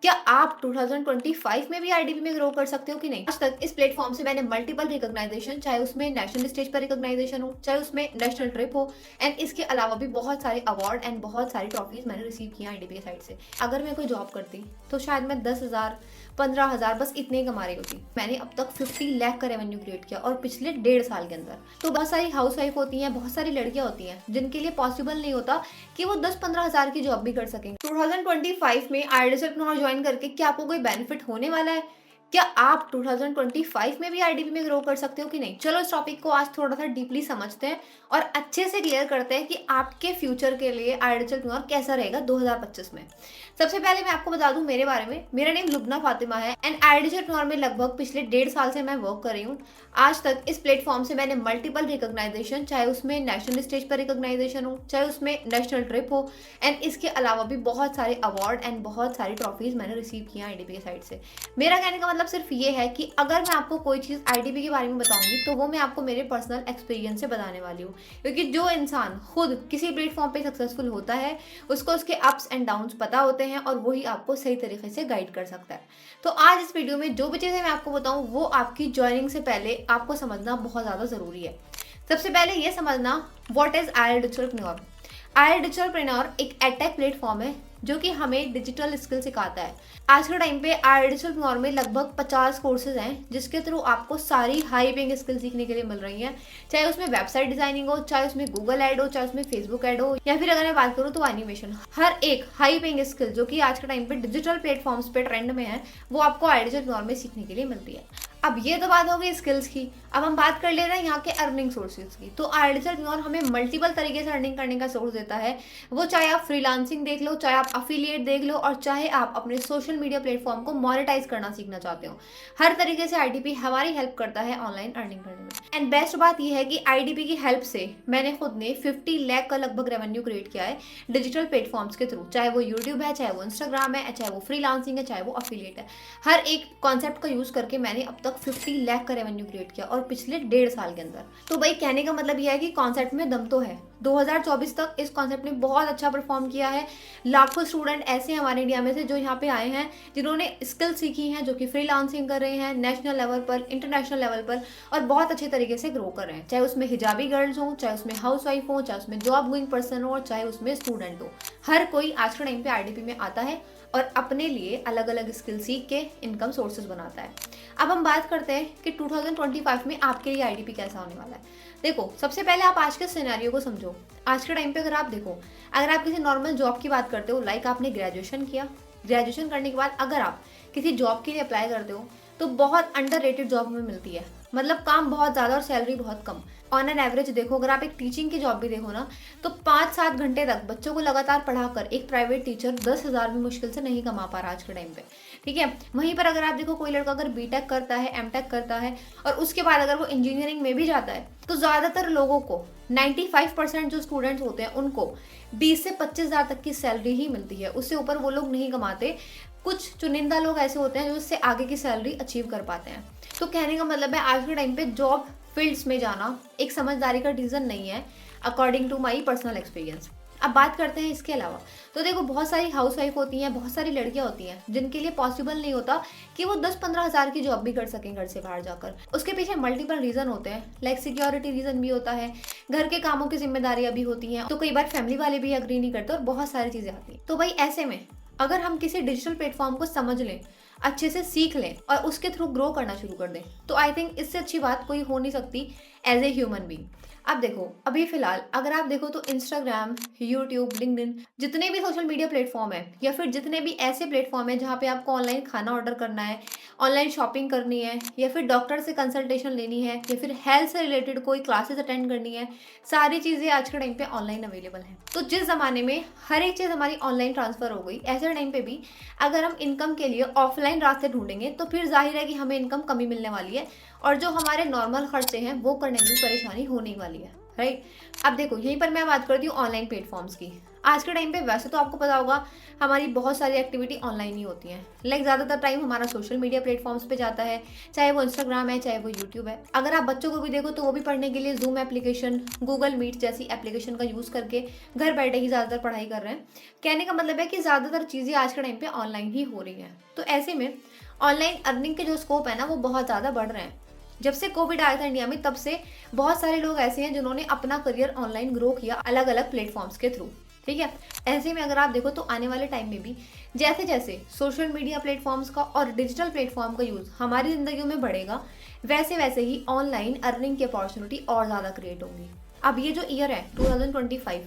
क्या आप 2025 में भी आईडीपी में ग्रो कर सकते हो कि नहीं? आज तक इस प्लेटफॉर्म से मैंने मल्टीपल रिकॉग्नाइजेशन, चाहे उसमें नेशनल स्टेज पर रिकॉग्नाइजेशन हो, चाहे उसमें नेशनल ट्रिप हो, एंड इसके अलावा भी बहुत सारे अवार्ड एंड बहुत सारी ट्रॉफीज मैंने रिसीव किया आईडीपी के साइड से। अगर मैं कोई जॉब करती तो शायद मैं 10,000 15,000 बस इतने ही कमा रही होती। मैंने अब तक 50 लाख का रेवेन्यू क्रिएट किया और पिछले 1.5 साल के अंदर। तो बहुत सारी हाउस वाइफ होती हैं, बहुत सारी लड़कियां होती हैं जिनके लिए पॉसिबल नहीं होता कि वो 10-15 हजार की जॉब भी कर सकेंगे। 2025 में आईडीएसएल ज्वाइन करके क्या आपको कोई बेनिफिट होने वाला है? क्या आप 2025 में भी आईडीपी में ग्रो कर सकते हो कि नहीं? चलो इस टॉपिक को आज थोड़ा सा डीपली समझते हैं और अच्छे से क्लियर करते हैं कि आपके फ्यूचर के लिए आईडीएसएल कैसा रहेगा 2025 में। सबसे पहले मैं आपको बता दूं मेरे बारे में। मेरा नेम लुबना फातिमा है एंड आईडीएसएल में लगभग पिछले 1.5 साल से मैं वर्क कर रही हूँ। आज तक इस प्लेटफॉर्म से मैंने मल्टीपल रिकॉग्नाइजेशन, चाहे उसमें नेशनल स्टेज पर रिकॉग्नाइजेशन हो, चाहे उसमें नेशनल ट्रिप हो, एंड इसके अलावा भी बहुत सारे अवार्ड एंड बहुत सारी ट्रॉफीज मैंने रिसीव किया आईडीपी के साइड से। मेरा कहने का मतलब सिर्फ ये है कि अगर मैं आपको कोई चीज़ आईडीपी के बारे में बताऊंगी तो वो मैं आपको मेरे पर्सनल एक्सपीरियंस से बताने वाली हूँ, क्योंकि जो इंसान खुद किसी प्लेटफॉर्म पे सक्सेसफुल होता है उसको उसके अप्स एंड डाउन्स पता होते हैं और वही आपको सही तरीके से गाइड कर सकता है। तो आज इस वीडियो में जो भी चीज़ें मैं आपको बताऊँ वो आपकी ज्वाइनिंग से पहले आपको समझना बहुत ज़्यादा ज़रूरी है। सबसे पहले ये समझना व्हाट इज आईडीएसएल। आईडीएसएल एक एडटेक प्लेटफॉर्म है जो कि हमें डिजिटल स्किल सिखाता है। आज के टाइम पे आईडीएसएल में लगभग 50 कोर्सेज हैं जिसके थ्रू आपको सारी हाई पेइंग स्किल सीखने के लिए मिल रही हैं, चाहे उसमें वेबसाइट डिजाइनिंग हो, चाहे उसमें गूगल ऐड हो, चाहे उसमें फेसबुक ऐड हो, या फिर अगर मैं बात करूँ तो एनिमेशन। हर एक हाई पेइंग स्किल जो कि आज के टाइम पे डिजिटल प्लेटफॉर्म्स पे ट्रेंड में है वो आपको आईडीएसएल में सीखने के लिए मिलती है। अब ये तो बात हो गई स्किल्स की। अब हम बात कर ले रहे हैं यहाँ के अर्निंग सोर्सेज की। तो आईडीएसएल हमें मल्टीपल तरीके से अर्निंग करने का सोर्स देता है। वो चाहे आप फ्रीलांसिंग देख लो, चाहे आप अफिलिएट देख लो, और चाहे आप अपने सोशल मीडिया प्लेटफॉर्म को मोनेटाइज करना सीखना चाहते हो, हर तरीके से आईडीपी हमारी हेल्प करता है ऑनलाइन अर्निंग करने में। एंड बेस्ट बात यह है कि आईडीपी की हेल्प से मैंने खुद ने 50 लाख का लगभग रेवेन्यू क्रिएट किया है डिजिटल प्लेटफॉर्म्स के थ्रू, चाहे वो यूट्यूब है, चाहे वो इंस्टाग्राम है, चाहे वो फ्रीलांसिंग है, चाहे वो अफिलिएट है। हर एक कॉन्सेप्ट का यूज करके मैंने अब तक 50 लाख का रेवेन्यू क्रिएट किया और पिछले 1.5 साल के अंदर। तो भाई कहने का मतलब यह है कि कॉन्सेप्ट में दम तो है। 2024 तक इस कॉन्सेप्ट ने बहुत अच्छा परफॉर्म किया है। लाखों स्टूडेंट ऐसे हैं हमारे इंडिया में से जो यहाँ पे आए हैं जिन्होंने स्किल सीखी हैं, जो कि फ्रीलांसिंग कर रहे हैं नेशनल लेवल पर, इंटरनेशनल लेवल पर, और बहुत अच्छे तरीके से ग्रो कर रहे हैं। चाहे उसमें हिजाबी गर्ल्स हो, चाहे उसमें हाउस वाइफ हो, चाहे उसमें जॉब गोइंग पर्सन हो, और चाहे उसमें स्टूडेंट हो, हर कोई आज के टाइम पे आईडीपी में आता है और अपने लिए अलग अलग स्किल सीख के इनकम सोर्सेज बनाता है। अब हम बात करते हैं कि 2025 में आपके लिए आईडीपी कैसा होने वाला है। देखो, सबसे पहले आप आज के सिनेरियो को समझो। आज के टाइम पे अगर आप देखो, अगर आप किसी नॉर्मल जॉब की बात करते हो, लाइक आपने ग्रेजुएशन किया, ग्रेजुएशन करने के बाद अगर आप किसी जॉब के लिए अप्लाई करते हो तो बहुत अंडररेटेड जॉब में मिलती है। मतलब काम बहुत ज़्यादा और सैलरी बहुत कम। ऑन एन एवरेज देखो, अगर आप एक टीचिंग की जॉब भी देखो ना, तो 5-7 घंटे तक बच्चों को लगातार पढ़ाकर एक प्राइवेट टीचर 10,000 भी मुश्किल से नहीं कमा पा रहा आज के टाइम पे। ठीक है, वहीं पर अगर आप देखो कोई लड़का अगर बीटेक करता है, एमटेक करता है, और उसके बाद अगर वो इंजीनियरिंग में भी जाता है, तो ज़्यादातर लोगों को 95% जो स्टूडेंट्स होते हैं उनको 20 से 25,000 तक की सैलरी ही मिलती है। उससे ऊपर वो लोग नहीं कमाते। कुछ चुनिंदा लोग ऐसे होते हैं जो उससे आगे की सैलरी अचीव कर पाते हैं। तो कहने का मतलब है आज के टाइम पे जॉब फील्ड्स में जाना एक समझदारी का डिसीजन नहीं है, according to my personal experience. अब बात करते हैं इसके अलावा। तो देखो, बहुत सारी हाउस वाइफ होती हैं, बहुत सारी लड़कियां होती हैं जिनके लिए पॉसिबल नहीं होता कि वो 10-15 हजार की जॉब भी कर सकें घर से बाहर जाकर। उसके पीछे मल्टीपल रीजन होते हैं, लाइक सिक्योरिटी रीजन भी होता है, घर के कामों की जिम्मेदारियां भी होती हैं, तो कई बार फैमिली वाले भी एग्री नहीं करते और बहुत सारी चीजें आती हैं। तो भाई ऐसे में अगर हम किसी डिजिटल प्लेटफॉर्म को समझ लें, अच्छे से सीख लें और उसके थ्रू ग्रो करना शुरू कर दें, तो आई थिंक इससे अच्छी बात कोई हो नहीं सकती एज ए ह्यूमन बीइंग। अब देखो, अभी फिलहाल अगर आप देखो तो इंस्टाग्राम, यूट्यूब, लिंक्डइन, जितने भी सोशल मीडिया प्लेटफॉर्म है, या फिर जितने भी ऐसे प्लेटफॉर्म है जहाँ पे आपको ऑनलाइन खाना ऑर्डर करना है, ऑनलाइन शॉपिंग करनी है, या फिर डॉक्टर से कंसल्टेशन लेनी है, या फिर हेल्थ से रिलेटेड कोई क्लासेस अटेंड करनी है, सारी चीज़ें आज के टाइम पे ऑनलाइन अवेलेबल हैं। तो जिस ज़माने में हर एक चीज़ हमारी ऑनलाइन ट्रांसफ़र हो गई, ऐसे टाइम पे भी अगर हम इनकम के लिए ऑफलाइन रास्ते ढूंढेंगे तो फिर जाहिर है कि हमें इनकम कमी मिलने वाली है, और जो हमारे नॉर्मल खर्चे हैं वो करने में भी परेशानी होने वाली है, राइट। अब देखो, यहीं पर मैं बात करती हूँ ऑनलाइन प्लेटफॉर्म्स की। आज के टाइम पे वैसे तो आपको पता होगा हमारी बहुत सारी एक्टिविटी ऑनलाइन ही होती हैं। लाइक ज़्यादातर टाइम हमारा सोशल मीडिया प्लेटफॉर्म्स पे जाता है, चाहे वो इंस्टाग्राम है, चाहे वो यूट्यूब है। अगर आप बच्चों को भी देखो तो वो भी पढ़ने के लिए ज़ूम एप्लीकेशन, गूगल मीट जैसी एप्लीकेशन का यूज़ करके घर बैठे ही ज़्यादातर पढ़ाई कर रहे हैं। कहने का मतलब है कि ज़्यादातर चीज़ें आज के टाइम पे ऑनलाइन ही हो रही हैं। तो ऐसे में ऑनलाइन अर्निंग के जो स्कोप है ना वो बहुत ज़्यादा बढ़ रहे हैं। जब से कोविड आया था इंडिया में तब से बहुत सारे लोग ऐसे हैं जिन्होंने अपना करियर ऑनलाइन ग्रो किया अलग अलग प्लेटफॉर्म्स के थ्रू। ठीक है, ऐसे में अगर आप देखो तो आने वाले टाइम में भी जैसे जैसे सोशल मीडिया प्लेटफॉर्म्स का और डिजिटल प्लेटफॉर्म का यूज़ हमारी ज़िंदगी में बढ़ेगा, वैसे वैसे ही ऑनलाइन अर्निंग की अपॉर्चुनिटी और ज़्यादा क्रिएट होंगी। अब ये जो ईयर है 2025,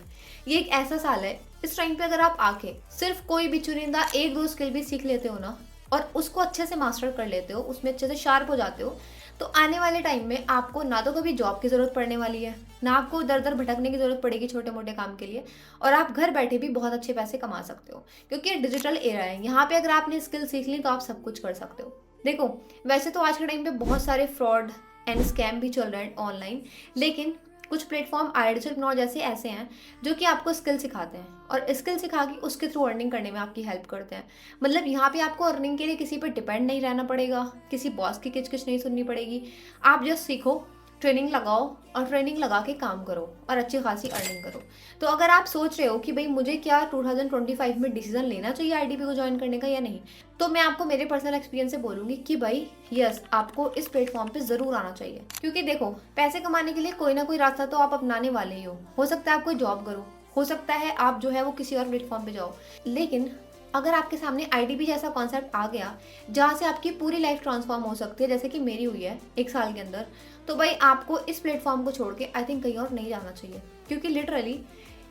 ये एक ऐसा साल है, इस टाइम पे अगर आप आके सिर्फ कोई भी चुनिंदा एक दो स्किल भी सीख लेते हो ना और उसको अच्छे से मास्टर कर लेते हो, उसमें अच्छे से शार्प हो जाते हो, तो आने वाले टाइम में आपको ना तो कभी जॉब की ज़रूरत पड़ने वाली है, ना आपको दर दर भटकने की ज़रूरत पड़ेगी छोटे मोटे काम के लिए, और आप घर बैठे भी बहुत अच्छे पैसे कमा सकते हो क्योंकि ये डिजिटल एरा है। यहाँ पे अगर आपने स्किल सीख ली तो आप सब कुछ कर सकते हो। देखो, वैसे तो आज के टाइम पे बहुत सारे फ्रॉड एंड स्कैम भी चल रहे हैं ऑनलाइन, लेकिन कुछ प्लेटफॉर्म आइडियल जैसे ऐसे हैं जो कि आपको स्किल सिखाते हैं और स्किल सिखा के उसके थ्रू अर्निंग करने में आपकी हेल्प करते हैं। मतलब यहाँ पे आपको अर्निंग के लिए किसी पर डिपेंड नहीं रहना पड़ेगा, किसी बॉस की किचकिच नहीं सुननी पड़ेगी। आप जस्ट सीखो, ट्रेनिंग लगाओ और ट्रेनिंग लगा के काम करो और अच्छी खासी अर्निंग करो। तो अगर आप सोच रहे हो कि भाई मुझे क्या 2025 में डिसीजन लेना चाहिए आईडीपी को ज्वाइन करने का या नहीं, तो मैं आपको मेरे पर्सनल एक्सपीरियंस से बोलूँगी कि भाई यस, आपको इस प्लेटफॉर्म पे ज़रूर आना चाहिए। क्योंकि देखो, पैसे कमाने के लिए कोई ना कोई रास्ता तो आप अपनाने वाले ही हो सकता है आप कोई जॉब करो, हो सकता है आप जो है वो किसी और प्लेटफॉर्म पे जाओ, लेकिन अगर आपके सामने आईडीपी जैसा कॉन्सेप्ट आ गया जहाँ से आपकी पूरी लाइफ ट्रांसफॉर्म हो सकती है, जैसे कि मेरी हुई है 1 साल के अंदर, तो भाई आपको इस प्लेटफॉर्म को छोड़ के आई थिंक कहीं और नहीं जाना चाहिए। क्योंकि लिटरली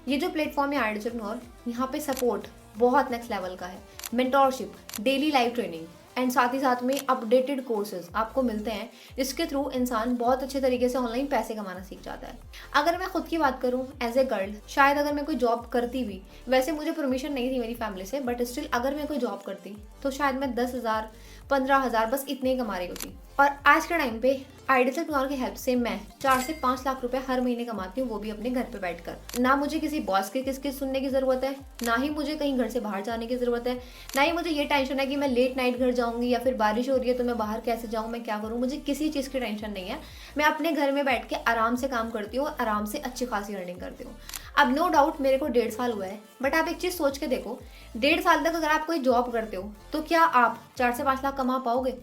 ये जो प्लेटफॉर्म है आइडियल, यहाँ पे सपोर्ट बहुत नेक्स्ट लेवल का है, mentorship, daily live training and साथ ही साथ में अपडेटेड कोर्सेज आपको मिलते हैं, जिसके थ्रू इंसान बहुत अच्छे तरीके से ऑनलाइन पैसे कमाना सीख जाता है। अगर मैं खुद की बात करूं एज ए गर्ल, शायद अगर मैं कोई जॉब करती भी, वैसे मुझे परमिशन नहीं थी मेरी फैमिली से, बट स्टिल अगर मैं कोई जॉब करती तो शायद मैं 10,000 15,000 बस इतने ही कमा रही होती। और आज के टाइम पे आइडियल की हेल्प से मैं 4 से 5 लाख रुपए हर महीने कमाती हूँ, वो भी अपने घर पे बैठकर। ना मुझे किसी बॉस के किसकी सुनने की ज़रूरत है, ना ही मुझे कहीं घर से बाहर जाने की ज़रूरत है, ना ही मुझे ये टेंशन है कि मैं लेट नाइट घर जाऊँगी या फिर बारिश हो रही है तो मैं बाहर कैसे जाऊँ, मैं क्या करूँ। मुझे किसी चीज़ की टेंशन नहीं है। मैं अपने घर में बैठ के आराम से काम करती हूँ और आराम से अच्छी खासी अर्निंग करती हूँ। अब नो डाउट मेरे को 1.5 साल हुआ है, बट आप एक चीज़ सोच के देखो, 1.5 साल तक अगर आप कोई जॉब करते हो तो क्या आप 4 से 5 लाख कमा पाओगे?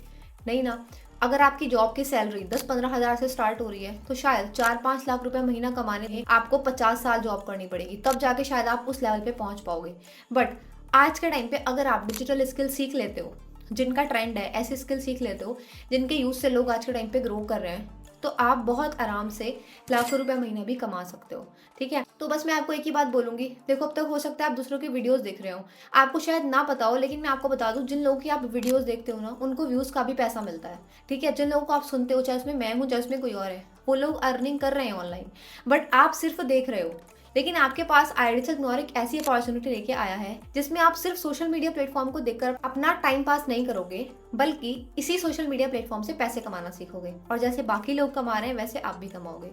नहीं ना। अगर आपकी जॉब की सैलरी 10-15 हज़ार से स्टार्ट हो रही है तो शायद 4-5 लाख रुपए महीना कमाने में आपको 50 साल जॉब करनी पड़ेगी, तब जाके शायद आप उस लेवल पे पहुंच पाओगे। बट आज के टाइम पे अगर आप डिजिटल स्किल सीख लेते हो, जिनका ट्रेंड है ऐसे स्किल सीख लेते हो जिनके यूज से लोग आज के टाइम पे ग्रो कर रहे हैं, तो आप बहुत आराम से लाखों रुपए महीना भी कमा सकते हो। ठीक है, तो बस मैं आपको एक ही बात बोलूंगी, देखो अब तक हो सकता है आप दूसरों की वीडियोस देख रहे हो, आपको शायद ना पता हो, लेकिन मैं आपको बता दूं, जिन लोगों की आप वीडियोस देखते हो ना उनको व्यूज का भी पैसा मिलता है। ठीक है, जिन लोगों को आप सुनते हो, चाहे उसमें मैं हूँ चाहे उसमें कोई और है, वो लोग अर्निंग कर रहे हैं ऑनलाइन, बट आप सिर्फ देख रहे हो। लेकिन आपके पास आइडियल एक ऐसी अपॉर्चुनिटी लेके आया है जिसमें आप सिर्फ सोशल मीडिया प्लेटफॉर्म को देखकर अपना टाइम पास नहीं करोगे, बल्कि इसी सोशल मीडिया प्लेटफॉर्म से पैसे कमाना सीखोगे, और जैसे बाकी लोग कमा रहे हैं वैसे आप भी कमाओगे।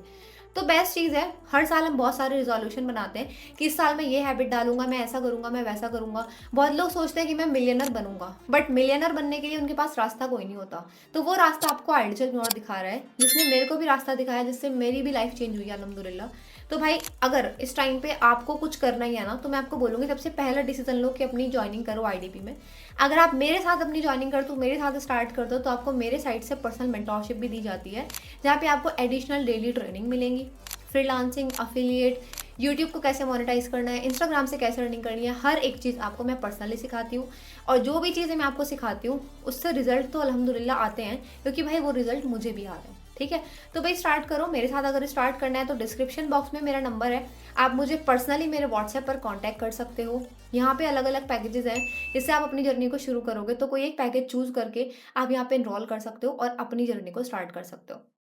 तो बेस्ट चीज़ है, हर साल हम बहुत सारे रिजोल्यूशन बनाते हैं कि इस साल मैं ये हैबिट डालूंगा, मैं ऐसा करूंगा, मैं वैसा करूंगा। बहुत लोग सोचते हैं कि मैं मिलियनर बनूंगा, बट मिलियनर बनने के लिए उनके पास रास्ता कोई नहीं होता। तो वो रास्ता आपको आइडियल दिखा रहा है, जिसने मेरे को भी रास्ता दिखाया, जिससे मेरी भी लाइफ चेंज हुई अल्हम्दुलिल्लाह। तो भाई अगर इस टाइम पे आपको कुछ करना ही है ना, तो मैं आपको बोलूँगी सबसे पहला डिसीजन लो कि अपनी ज्वाइनिंग करो आईडीपी में। अगर आप मेरे साथ अपनी ज्वाइनिंग कर दो, मेरे साथ स्टार्ट कर दो, तो आपको मेरे साइड से पर्सनल मेंटोरशिप भी दी जाती है, जहाँ पे आपको एडिशनल डेली ट्रेनिंग मिलेंगी, फ्रीलांसिंग, अफिलिएट, यूट्यूब को कैसे मोनेटाइज करना है, इंस्टाग्राम से कैसे अर्निंग करनी है, हर एक चीज़ आपको मैं पर्सनली सिखाती हूँ। और जो भी चीज़ें मैं आपको सिखाती हूँ उससे रिजल्ट तो अल्हम्दुलिल्लाह आते हैं, क्योंकि भाई वो रिजल्ट मुझे भी आ रहे हैं। ठीक है, तो भाई स्टार्ट करो मेरे साथ। अगर स्टार्ट करना है तो डिस्क्रिप्शन बॉक्स में मेरा नंबर है, आप मुझे पर्सनली मेरे व्हाट्सएप पर कांटेक्ट कर सकते हो। यहाँ पे अलग अलग पैकेजेस हैं, जिससे आप अपनी जर्नी को शुरू करोगे तो कोई एक पैकेज चूज करके आप यहाँ पे इनरोल कर सकते हो और अपनी जर्नी को स्टार्ट कर सकते हो।